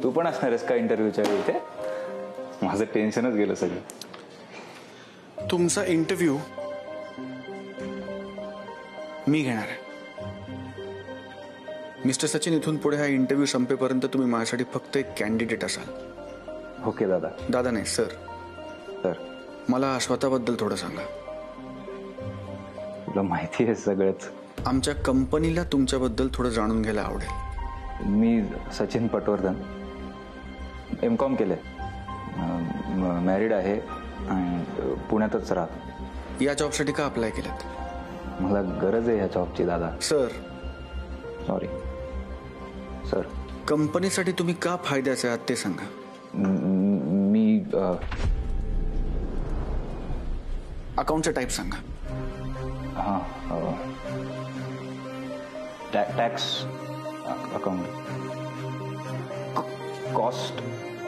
तू पण असणारस का इंटरव्ह्यूच्या वेळी इथे? माझं टेन्शनच गेलं सगळं. तुमचा इंटरव्ह्यू मी घेणार आहे मिस्टर सचिन. इथून पुढे हा इंटरव्ह्यू संपेपर्यंत तुम्ही माझ्यासाठी फक्त एक कॅन्डिडेट असाल. ओके दादा. दादा नाही सर. सर, मला स्वतःबद्दल थोडं सांगा. तुला माहिती आहे सगळंच. आमच्या कंपनीला तुमच्याबद्दल थोडं जाणून घ्यायला आवडेल. मी सचिन पटवर्धन, M.Com केलंय, मॅरिड आहे आणि पुण्यातच राहतो. या जॉबसाठी का अप्लाय केलं? मला गरज आहे ह्या जॉबची दादा. Sir, sorry sir. कंपनीसाठी तुम्ही का फायद्याचे आहात ते सांगा. मी अकाउंटचा टाईप सांगा. हां, tax account, cost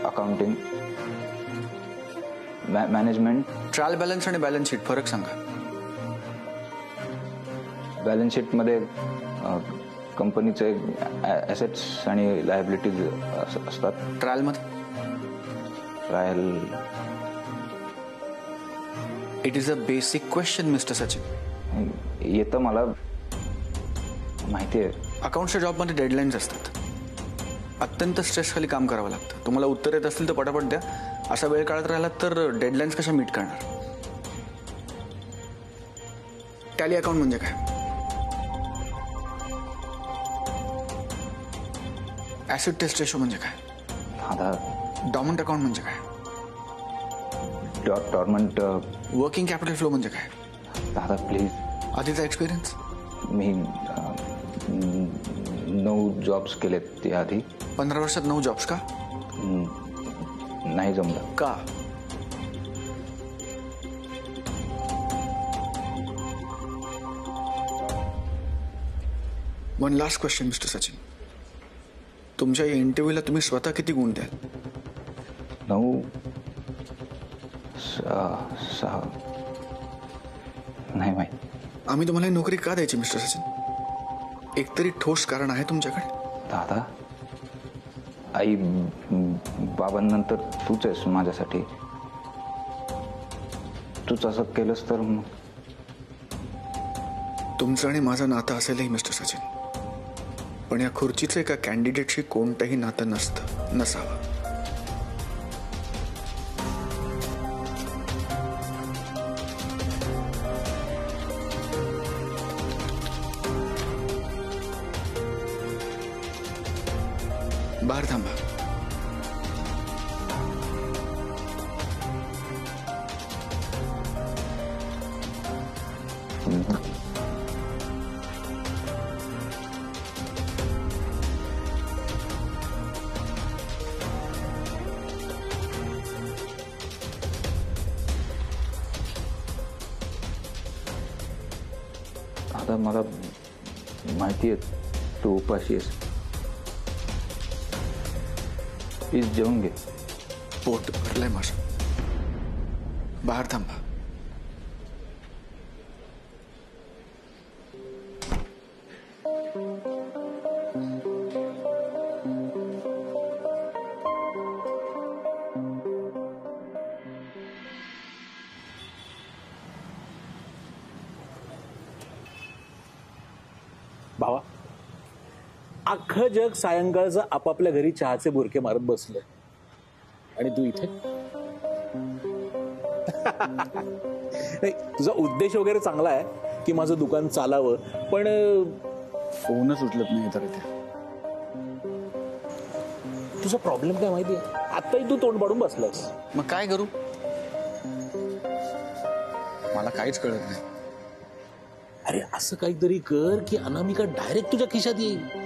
accounting, management. Trial balance आणि बॅलन्स शीट फरक सांगा. बॅलन्स शीटमध्ये कंपनीचे ॲसेट्स आणि लायबिलिटीज असतात. ट्रायलमध्ये trial. It is a basic question mister Sachin. येतं मला माहिती आहे. अकाउंटच्या जॉबमध्ये डेडलाईन्स असतात. अत्यंत स्ट्रेस खाली काम करावं लागतं. तुम्हाला उत्तर येत असतील तर पटापट द्या. असा वेळ काढत राहिला तर डेडलाईन्स कशा मीट करणार. टॅली अकाउंट म्हणजे काय? ऍसिड टेस्ट रेशो म्हणजे काय? दादा, डॉर्मंट अकाउंट म्हणजे काय? डॉर्मंट. वर्किंग कॅपिटल फ्लो म्हणजे काय? दादा प्लीज. आधीचा एक्सपिरियन्स? मी 9 जॉब्स केलेत त्याआधी. 15 वर्षात 9 जॉब्स का? नाही जमलं. का? One last question mister Sachin. तुमच्या या इंटरव्ह्यूला तुम्ही स्वतः किती गुण द्याल? 9, 6 नाही माहिती. आम्ही तुम्हाला ही नोकरी का द्यायची मिस्टर सचिन? एकतरी ठोस कारण आहे तुमच्याकडे? दादा, आई बाबांनंतर तूच आहेस माझ्यासाठी. तूच असं केलंस तर मग. तुमचं आणि माझं नातं असेलही मिस्टर सचिन, पण या खुर्चीचं एका कॅन्डिडेटशी कोणतंही नातं नसतं, नसावं. बाहेर थांबा. आता मला माहिती आहे तू उपाशी आहेस. प्लीज जेवून घे. पोट भरलंय माझं. बाहेर थांबा. भावा, अख्खं जग सायंकाळचं आपापल्या घरी चहाचे बुरके मारत बसलं आणि तू इथे. नाही, तुझा उद्देश वगैरे चांगला आहे की माझं दुकान चालावं, पण फोनच उचलत नाही तर इथे. तुझा प्रॉब्लेम काय माहितीये? आत्ताही तू तोंड पाडून बसलास. मग काय करू? मला काहीच कळत नाही. अरे असं काहीतरी कर की अनामिका डायरेक्ट तुझ्या खिशात येईल.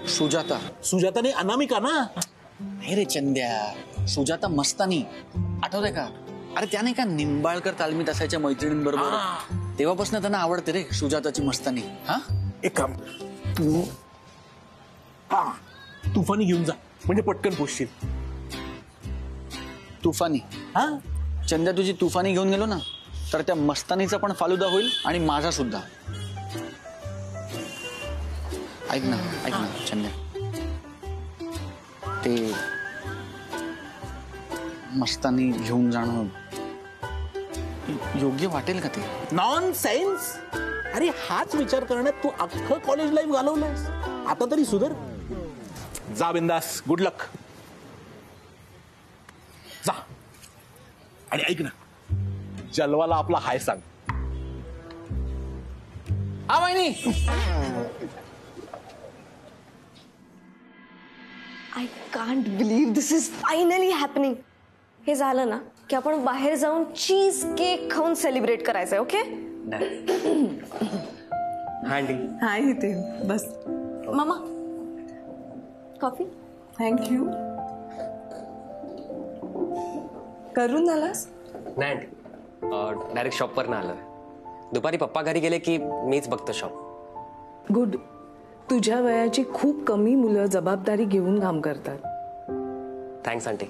सुजाता. सुजाता नाही, अनामिका ना. नाही रे चंद्या, सुजाता मस्तानी. आठवतंय का? अरे त्याने का निंबाळकर तालमीत असायच्या मैत्रिणींबरोबर. तेव्हापासून त्यांना आवडते रे सुजाताची मस्तानी. हा, एक काम तू तुफानी घेऊन जा, म्हणजे पटकन पोचशील. तुफानी. हा चंद्या तुझी तुफानी घेऊन गेलो ना तर त्या मस्तानीचा पण फालुदा होईल आणि माझा सुद्धा. ऐक ना चंद्या, ते मस्तानी घेऊन जाणं योग्य वाटेल का ते? नॉनसेन्स. अरे हाच विचार करण्यात तू अख्खं कॉलेज लाईफ घालवलंयस. आता तरी सुधर. जा बिंदास. गुड लक. जा. आणि ऐक ना, जलवाला आपला हाय सांग. हा वहिनी. I can't believe this is finally happening. हे झालं ना की आपण बाहेर जाऊन चीज केक खाऊन सेलिब्रेट करायचंय. ओके हाय इथे बस. मामा कॉफी. थँक्यू. करून आलास? नाही डायरेक्ट शॉपवर ना आलं. दुपारी पप्पा घरी गेले की मीच बघतो शॉप. गुड. तुझ्या वयाची खूप कमी मुलं जबाबदारी घेऊन काम करतात. Thanks aunty.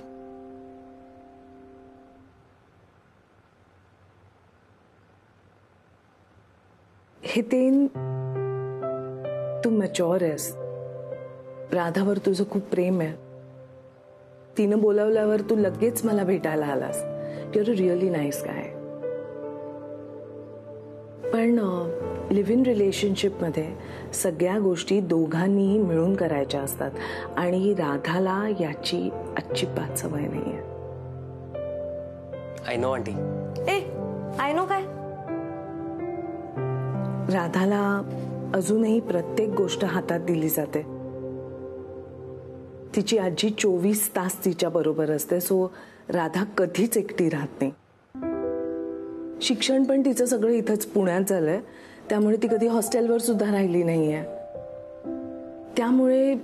हितेन, तू मॅच्युअर आहेस. राधावर तुझं खूप प्रेम आहे. तिनं बोलावल्यावर तू लगेच मला भेटायला आलास. You are a really nice guy. पण लिव्ह इन रिलेशनशिपमध्ये सगळ्या गोष्टी दोघांनीही मिळून करायच्या असतात आणि राधाला याची अजिबात सवय नाहीये. I know aunty. A I know काय? राधाला अजूनही प्रत्येक गोष्ट हातात दिली जाते. तिची आजी 24 तास तिच्या बरोबर असते. सो राधा कधीच एकटी राहत नाही. शिक्षण पण तिचं सगळं इथंच पुण्यात झालंय, त्यामुळे ती कधी हॉस्टेलवर सुद्धा राहिली नाहीये. त्यामुळे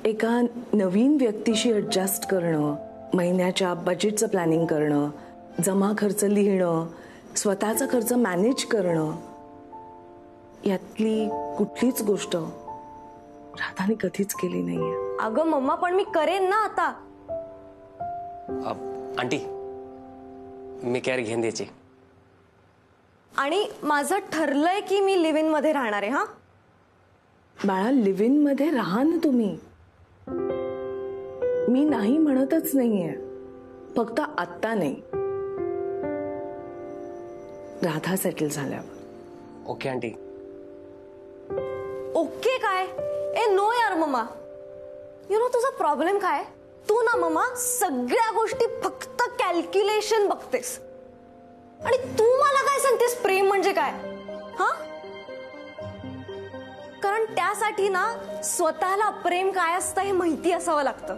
एका नवीन व्यक्तीशी ऍडजस्ट करणं, महिन्याच्या बजेटचं प्लॅनिंग करणं, जमा खर्च लिहिणं, स्वतःचा खर्च मॅनेज करणं, यातली कुठलीच गोष्ट राधाने कधीच केली नाहीये. अगं मम्मा पण मी करेन ना आता. आंटी मी केअर घेऊन द्यायची. आणि माझं ठरलंय की मी लिव्ह इन मध्ये राहणार आहे. हा बाळा, लिव्ह इन मध्ये राहा ना तुम्ही. मी नाही म्हणतच नाहीये, फक्त आत्ता नाही, राधा सेटल झाल्यावर. Okay aunty. ओके काय? ए नो यार मम्मा. यु नो तुझा प्रॉब्लेम काय? तू ना मम्मा सगळ्या गोष्टी फक्त कॅल्क्युलेशन बघतेस. आणि तू मला काय सांगतेस प्रेम म्हणजे काय? हा, कारण त्यासाठी ना स्वतःला प्रेम काय असतं हे माहिती असावं लागतं.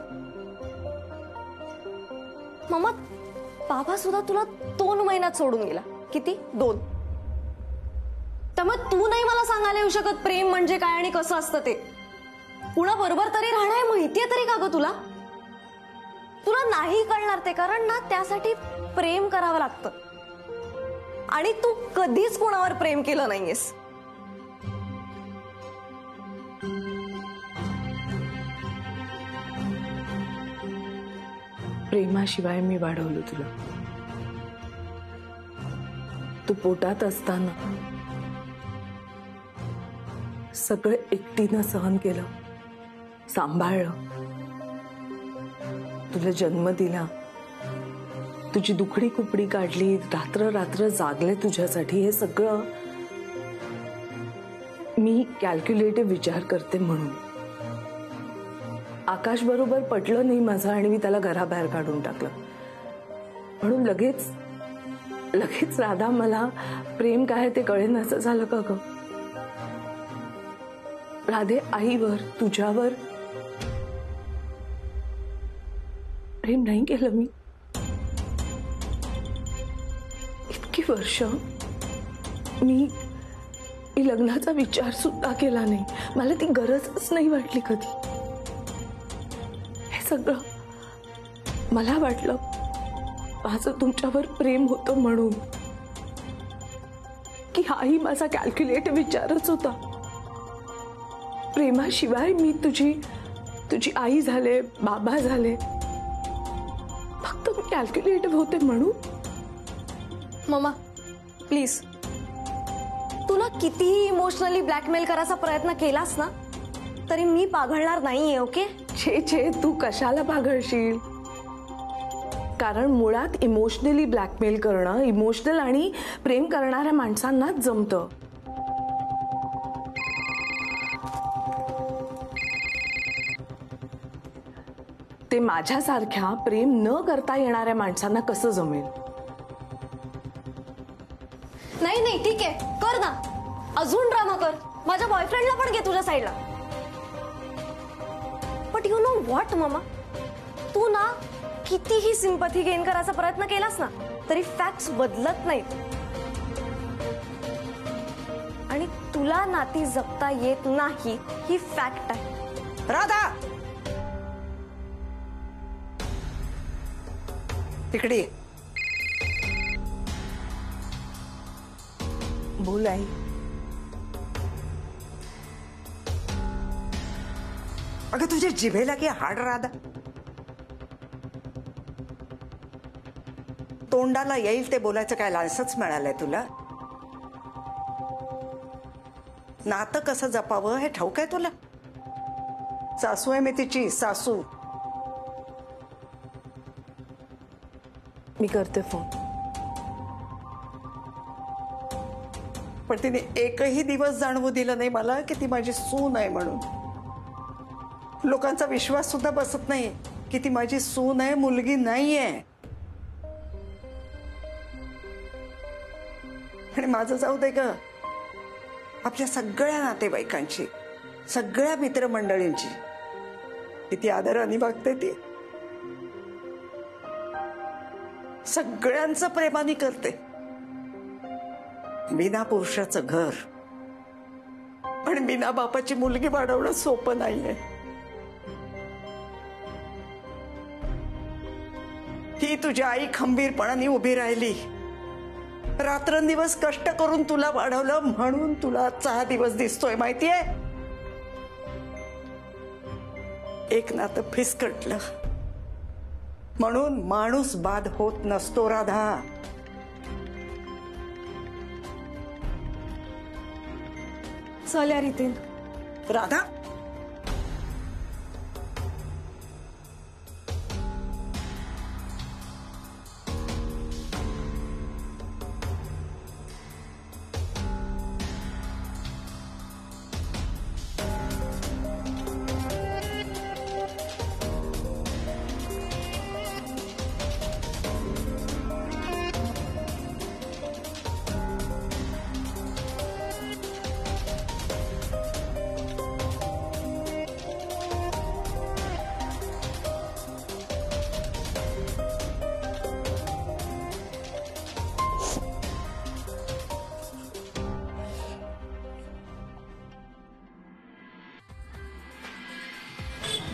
मम्मा बाबा सुद्धा तुला 2 महिन्यात सोडून गेला. किती? 2. त्यामुळे तू नाही मला सांगायला येऊ शकत प्रेम म्हणजे काय आणि कसं असतं ते. कुणाबरोबर तरी राहणं हे माहितीये तरी का ग तुला? तुला नाही कळणार ते, कारण ना त्यासाठी प्रेम करावं लागतं. आणि तू कधीच कोणावर प्रेम केलं नाहीयेस. प्रेमाशिवाय मी वाढवलं तुला. तू पोटात असताना सगळं एकटीनं सहन केलं, सांभाळलं, तुला जन्म दिला, तुझी दुखडी कुपडी काढली, रात्र रात्र जागले तुझ्यासाठी. हे सगळं मी कॅल्क्युलेटिव्ह विचार करते म्हणून. आकाश बरोबर पटलं नाही माझं आणि मी त्याला घराबाहेर काढून टाकलं. म्हणून लगेच राधा मला प्रेम काय ते कळेन असं झालं का ग? राधे, आईवर, तुझ्यावर प्रेम नाही केलं मी. इतकी वर्ष मी लग्नाचा विचार सुद्धा केला नाही. मला ती गरजच नाही वाटली कधी. हे सगळं मला वाटलं माझं तुमच्यावर प्रेम होतं म्हणून, की हाही माझा कॅल्क्युलेट विचारच होता. प्रेमाशिवाय मी तुझी आई झाले, बाबा झाले, फक्त मी कॅल्क्युलेटिव्ह होते म्हणून. मम्मा प्लीज, तुला कितीही इमोशनली ब्लॅकमेल करायचा प्रयत्न केलास ना तरी मी पाघळणार नाहीये. ओके? छे तू कशाला पाघळशील? कारण मुळात इमोशनली ब्लॅकमेल करणं इमोशनल आणि प्रेम करणाऱ्या माणसांनाच जमतं. ते माझ्यासारख्या प्रेम न करता येणाऱ्या माणसांना कसं जमेल? नाही नाही ठीक आहे, कर ना, अजून ड्रामा कर, माझ्या बॉयफ्रेंडला पण घे तुझ्या साईडला. But you know what mamma, तू ना कितीही सिंपथी गेन करायचा प्रयत्न केलास ना तरी फॅक्ट्स बदलत नाहीत. आणि तुला नाती जपता येत नाही ही फॅक्ट आहे. राधा, तिकडे ये. बोल आई. अगं तुझ्या जिभेला की हाड राधा, तोंडाला येईल ते बोलायचं काय लायसन्स मिळालंय तुला? नातं कसं जपावं हे ठाऊक आहे तुला? सासू आहे मी तिची, सासू. मी करते फोन. पण तिने एकही दिवस जाणवू दिलं नाही मला की ती माझी सून आहे म्हणून. लोकांचा विश्वास सुद्धा बसत नाही की ती माझी सून आहे, मुलगी नाहीये. आणि माझं जाऊ दे ग, आपल्या सगळ्या नातेवाईकांची, सगळ्या मित्रमंडळींची किती आदराने वागते ती. सगळ्यांचं प्रेमाने करते. बिना पुरुषाचं घर पण बिना बापाची मुलगी वाढवणं सोपं नाहीये. ही तुझी आई खंबीरपणाने उभी राहिली, रात्रंदिवस कष्ट करून तुला वाढवलं म्हणून तुला आजचा हा दिवस दिसतोय. माहितीये, एक नातं फिसकटलं म्हणून माणूस बाद होत नसतो राधा. चल यार इथे. राधा,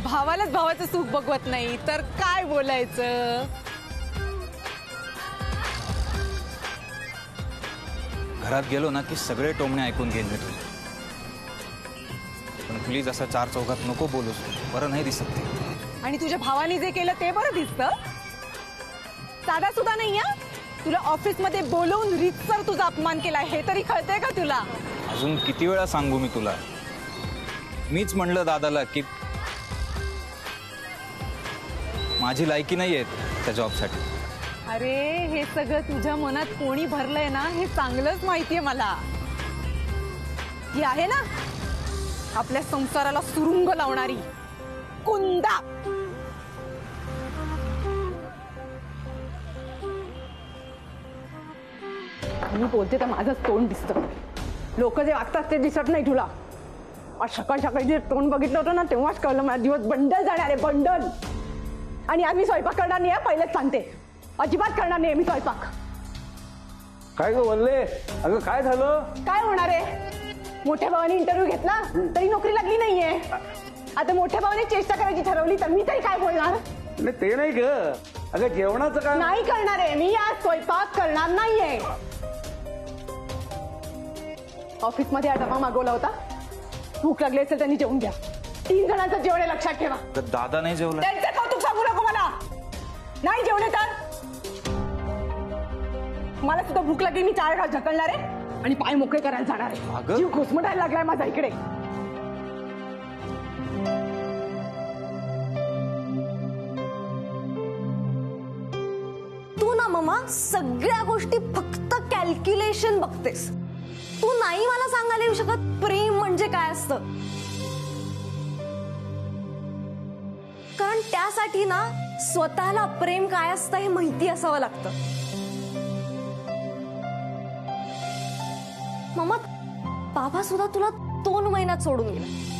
भावालाच भावाचं सुख बघवत नाही तर काय बोलायचं. घरात गेलो ना की सगळे टोमणे ऐकून घेईन मी तुझे. पण प्लीज असं चार चौघात नको बोलूस, बरं नाही दिसत ते. आणि तुझ्या भावाने जे केलं ते बरं दिसतं. साधा सुद्धा नाही हा. तुला ऑफिस मध्ये बोलवून रीतसर तुझा अपमान केला हे तरी कळतंय का तुला? अजून किती वेळा सांगू मी तुला? मीच म्हणलं दादाला की माझी लायकी नाहीये त्या जॉबसाठी. अरे हे सगळं तुझ्या मनात कोणी भरलंय ना हे चांगलंच माहितीये मला. ही आहे ना आपल्या संसाराला सुरुंग लावणारी कुंदा. मी बोलते तर माझंच तोंड दिसतं. लोक जे वागतात ते दिसत नाही तुला. आज सकाळी सकाळी जे तोंड बघितलं होतं ना तेव्हाच कळलं मला दिवस बंडल जाणार आहे, बंडल. आणि आज मी स्वयंपाक करणार नाही, पहिलेच सांगते. अजिबात करणार नाही मी स्वयंपाक. काय ग वल्ले, अगं काय झालं? काय होणार आहे? मोठ्या भावाने इंटरव्ह्यू घेतला तरी नोकरी लागली नाहीये. आता मोठ्या भावाने चेष्टा करायची ठरवली तर मी तरी काय बोलणार? नाही ते नाही ग, अगं जेवणाचं काय? नाही करणार आहे मी, आज स्वयंपाक करणार नाहीये. ऑफिस मध्ये हा डबा मागवला होता, भूक लागली असेल त्यांनी जेवून घ्या. 3 जणांचं जेवण लक्षात ठेवा. तर दादा नाही जेवला. त्यांचं कौतुक सांगू नको मला. नाही जेवले तर मला सुद्धा भूक लागली, मी 4 घास ढकलणार आहे आणि पाय मोकळे करायला जाणार आहे. जीव घुसमटायला लागलाय माझा इकडे. तू ना मम्मा सगळ्या गोष्टी फक्त कॅल्क्युलेशन बघतेस. तू नाही मला सांगायला येऊ शकत प्रेम म्हणजे काय असतं. कारण त्यासाठी ना स्वतःला प्रेम काय असतं हे माहिती असावं लागतं. मम्मा बाबा सुद्धा तुला 2 महिन्यात सोडून गेला.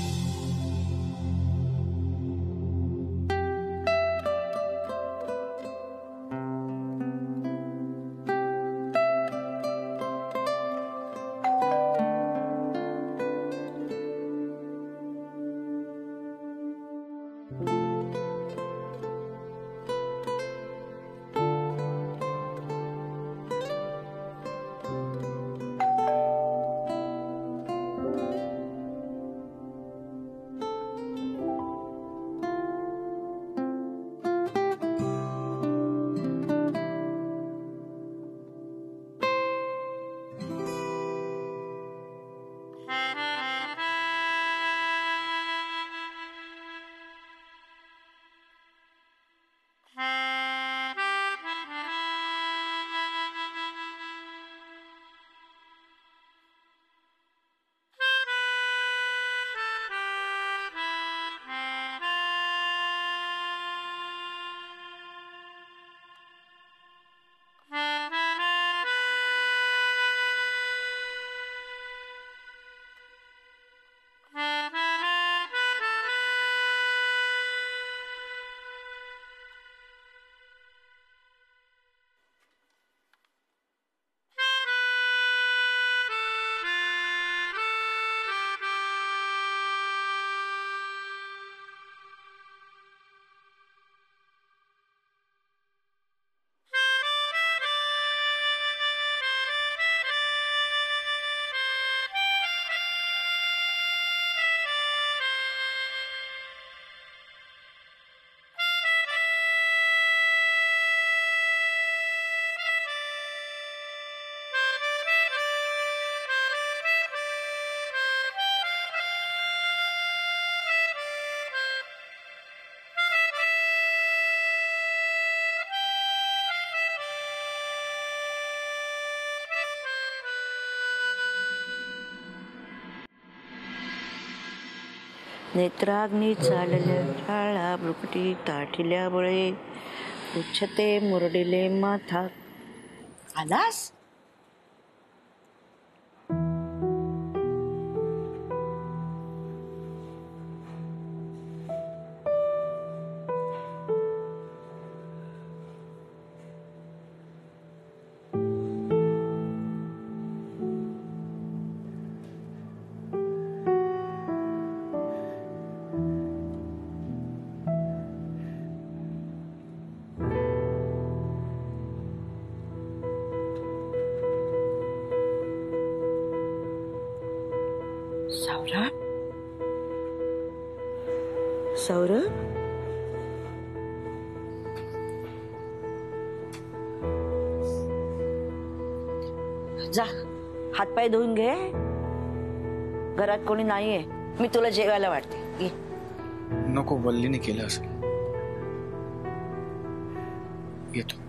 नेत्राग्नी चालल्या टाळा भ्रुकुटी ताठिल्यामुळे उच्छते मुरडिले माथा. आलास? सौरभ, सौरभ, जा हातपाय धुवून घे. घरात कोणी नाहीये, मी तुला जेवायला वाटते. ये. नको, वल्लीने केलं असं. येतो.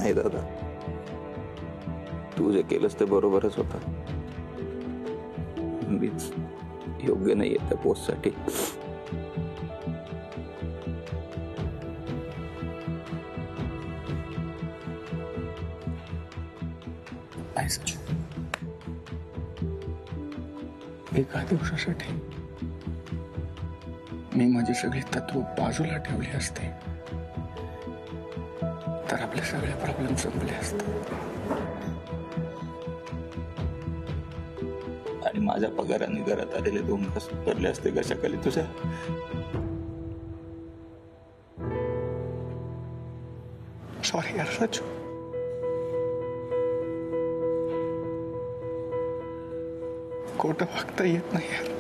नाही दादा, तू जे केलंस ते बरोबरच होतं. मीच योग्य नाहीये त्या पोस्टसाठी. नाही सचू, एका दिवसासाठी मी माझी सगळी तत्व बाजूला ठेवली असते तर आपले सगळे प्रॉब्लेम संपले असते. आणि माझ्या पगाराने घरात आलेले 2 तास उतरले असते कशाखाली तुझ्या. सॉरी यार सचू. खोटं वागता येत नाही यार.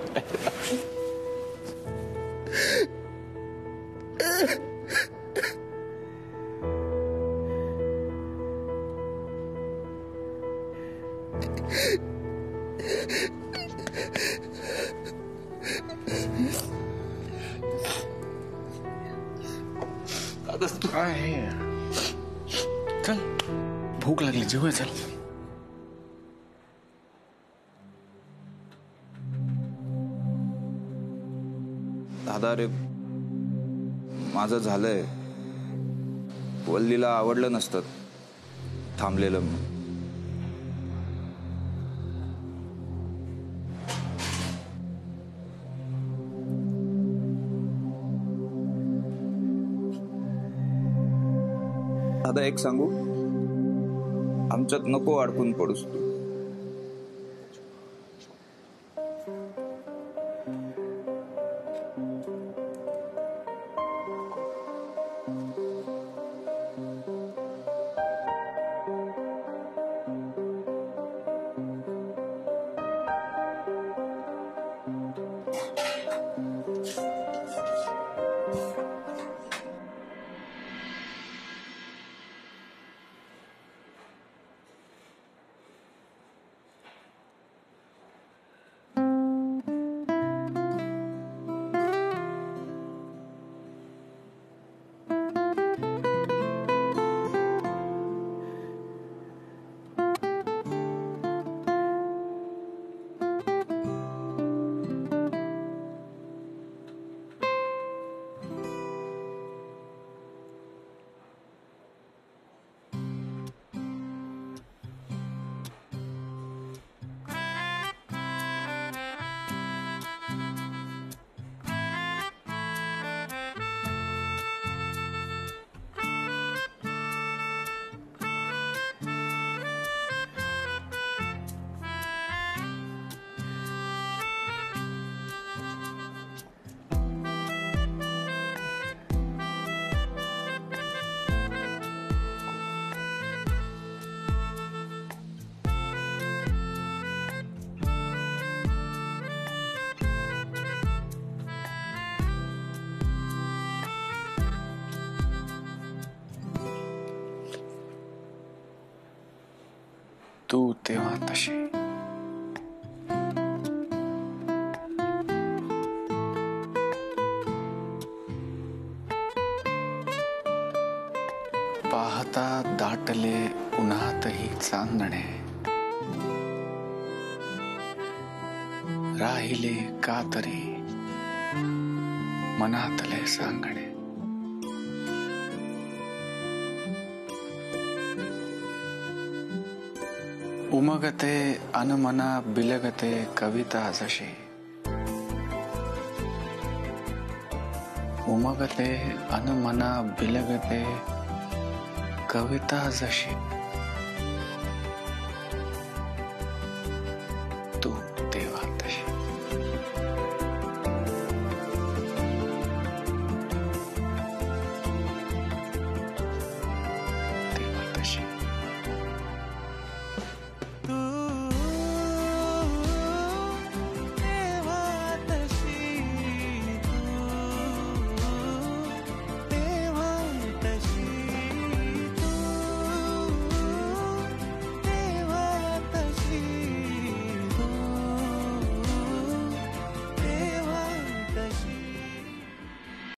काय आहे? चल, भूक लागली, जेवूया चल. दादा रे, माझं झालंय. वल्लीला आवडलं नसतं थांबलेलं मी. दादा एक सांगू, आमच्यात नको अडकून पडूस तू. तू तेव्हा तशी, पाहता दाटले उन्हातही चांदणे, राहिले का तरी मनातले सांगणे. उमगते अनमना बिलगते कविता जशी, उमगते अनमना बिलगते कविता जशी.